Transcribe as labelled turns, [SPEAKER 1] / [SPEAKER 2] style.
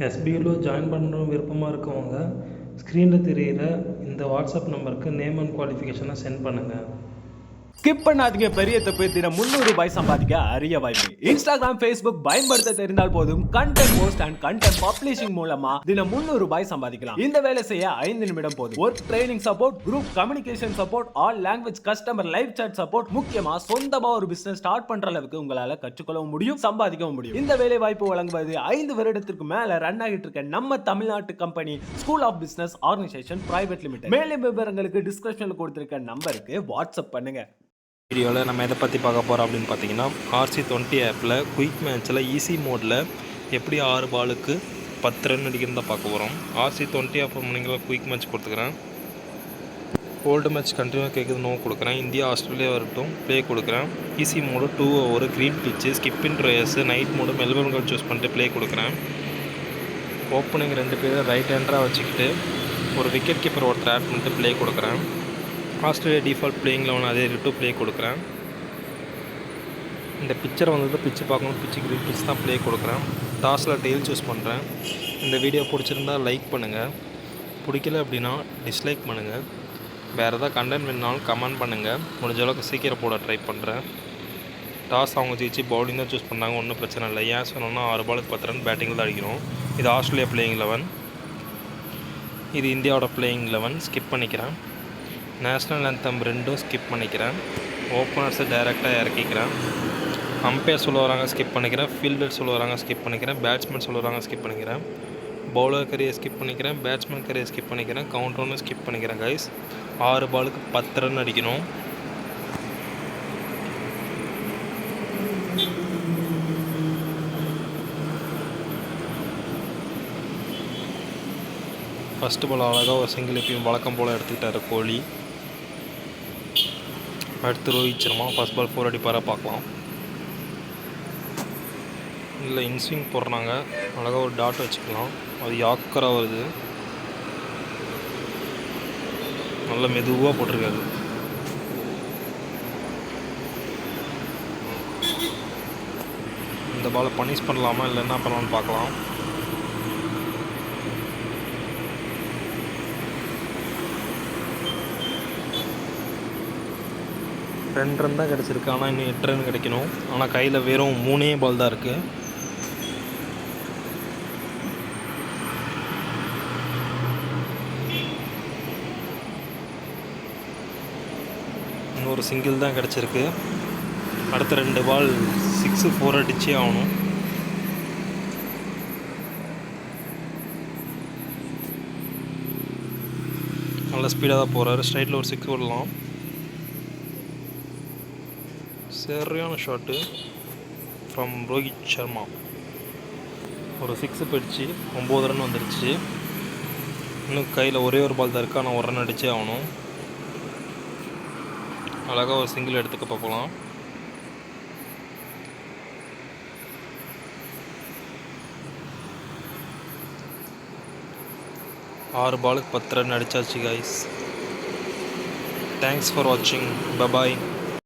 [SPEAKER 1] எஸ்பியூவில் join பண்ணணும் விருப்பமாக இருக்கவங்க ஸ்க்ரீனில் தெரிகிற இந்த வாட்ஸ்அப் நம்பருக்கு நேம் அண்ட் குவாலிஃபிகேஷனை சென்ட் பண்ணுங்கள்.
[SPEAKER 2] ஸ்கிப் பண்ணாதீங்க, பெரிய தப்பு. தினம் 300 ரூபாய் சம்பாதிக்க அரிய வாய்ப்பு. இன்ஸ்டாகிராம், ஃபேஸ்புக் பயன்படுத்த தெரிந்தால் போதும் content post and content publishing மூலமா தினம் 300 ரூபாய் சம்பாதிக்கலாம். இந்த வேலை செய்ய 5 நிமிடம் போதும். Work training support, group communication support, all language customer live chat support, முக்கியமா சொந்தமா ஒரு பிசினஸ் ஸ்டார்ட் பண்ற அளவுக்கு உங்களால கற்றுக்கொள்ளவும் முடியும், சம்பாதிக்கவும் முடியும். இந்த வேலை வாய்ப்பு வழங்குவது 5 வருடத்திற்கு மேல ரன் ஆகிட்டு இருக்க நம்ம தமிழ்நாட்டு company school of business organisation private limited. மேலும் விவரங்களுக்கு டிஸ்கிரிப்ஷன்ல கொடுத்திருக்க நம்பருக்கு வாட்ஸ்அப் பண்ணுங்க.
[SPEAKER 3] வீடியோவில் நம்ம எதை பற்றி பார்க்க போகிறோம் அப்படின்னு பார்த்தீங்கன்னா, RC20 ஆப்பில் குயிக் மேட்ச்சில் ஈஸி மோடில் எப்படி 6 பாலுக்கு 10 ரன் அடிக்கிறதா பார்க்க போகிறோம். RC20 ஆப் நீங்கள் குயிக் மேட்ச் கொடுத்துக்கிறேன். ஓல்டு மேட்ச் கண்டினியூ கேட்குது நோ கொடுக்குறேன். இந்தியா ஆஸ்திரேலியா வரட்டும் ப்ளே கொடுக்குறேன். ஈஸி மோடு 2 ஓவர் க்ரீன் பிச்சு ஸ்கிப்பின் ட்ரையர்ஸு நைட் மோடு மெல்பர்ன் கோல் சூஸ் பண்ணிட்டு ப்ளே கொடுக்குறேன். ஓப்பனிங் 2 பேர் ரைட் ஹேண்டராக வச்சுக்கிட்டு ஒரு விக்கெட் கீப்பர் ஒருத்தர் ஆட் பண்ணிட்டு ப்ளே கொடுக்குறேன். ஆஸ்திரேலியா டிஃபால்ட் பிளேயிங் 11 அதே ரிட்டு ப்ளே கொடுக்குறேன். இந்த பிக்சர் வந்தது பிச்சு பார்க்கணும், பிச்சு க்ரீன் பிச் தான் ப்ளே கொடுக்குறேன். டாஸில் டெயில் சூஸ் பண்ணுறேன். இந்த வீடியோ பிடிச்சிருந்தால் லைக் பண்ணுங்கள், பிடிக்கல அப்படின்னா டிஸ்லைக் பண்ணுங்கள். வேறு எதாவது கண்டென்ட் வேணுனாலும் கமெண்ட் பண்ணுங்கள். முடிஞ்ச அளவுக்கு சீக்கிரம் போட ட்ரை பண்ணுறேன். டாஸ் அவங்க ஜெயிச்சு பவுலிங் தான் சூஸ் பண்ணாங்க, ஒன்றும் பிரச்சனை இல்லை. ஏன் சொன்னோன்னா 6 பாலுக்கு 10 ரன் பேட்டிங்கில் தான் அடிக்கிறோம். இது ஆஸ்திரேலியா பிளேயிங் 11, இது இந்தியாவோட பிளேயிங் 11. ஸ்கிப் பண்ணிக்கிறேன். நேஷ்னல் ஆந்தம் 2 ஸ்கிப் பண்ணிக்கிறேன். ஓப்பனர்ஸை டைரெக்டாக இறக்கிக்கிறேன். அம்பையர் சொல்ல வராங்க ஸ்கிப் பண்ணிக்கிறேன். ஃபீல்டர் சொல்ல வராங்க ஸ்கிப் பண்ணிக்கிறேன். பேட்ஸ்மேன் சொல்ல வராங்க ஸ்கிப் பண்ணிக்கிறேன். பவுலர் கரியை ஸ்கிப் பண்ணிக்கிறேன். பேட்ஸ்மேன் கரியை ஸ்கிப் பண்ணிக்கிறேன். கவுண்டர் ஒன்று ஸ்கிப் பண்ணிக்கிறேன். கைஸ் 6 பாலுக்கு 10 ரன் அடிக்கணும். ஃபஸ்ட்டு பால் அழகாக ஒரு சிங்கிள் எப்பயும் வழக்கம் போல் எடுத்துக்கிட்டார் கோலி. அடுத்து ரோஹித் சர்மா ஃபஸ்ட் பால் 4 அடிப்பார பார்க்கலாம். இல்லை இன்ஸ்விங் போடுறாங்க, அழகாக ஒரு டாட் வச்சுக்கலாம். அது யாக்கராக வருது, நல்ல மெதுவாக போட்டிருக்காரு. இந்த பாலை பனிஷ் பண்ணலாமா இல்லை என்ன பண்ணலான்னு பார்க்கலாம். ரெண்டு ரன் தான் கிடச்சிருக்கு, ஆனால் இன்னும் 8 ரன் கிடைக்கணும். ஆனால் கையில் வெறும் 3 பால் தான் இருக்குது. இன்னொரு சிங்கிள் தான் கிடச்சிருக்கு. அடுத்த 2 பால் 6 4 அடிச்சே ஆகணும். நல்ல ஸ்பீடாக தான் போகிறாரு. ஸ்ட்ரைட்டில் ஒரு 6 விடலாம். சரியான ஷாட்டு ஃப்ரம் ரோஹித் சர்மா. ஒரு 6 போயிடுச்சு, 9 ரன் வந்துடுச்சு. இன்னும் கையில் ஒரே ஒரு பால் தான் இருக்குது, ஆனால் 1 ரன் அடிச்சே ஆகணும். அழகாக ஒரு சிங்கிள் எடுத்துக்க பார்க்கலாம். ஆறு பாலுக்கு 10 ரன் அடிச்சாச்சு கைஸ். தேங்க்ஸ் ஃபார் வாட்சிங். பபாய்.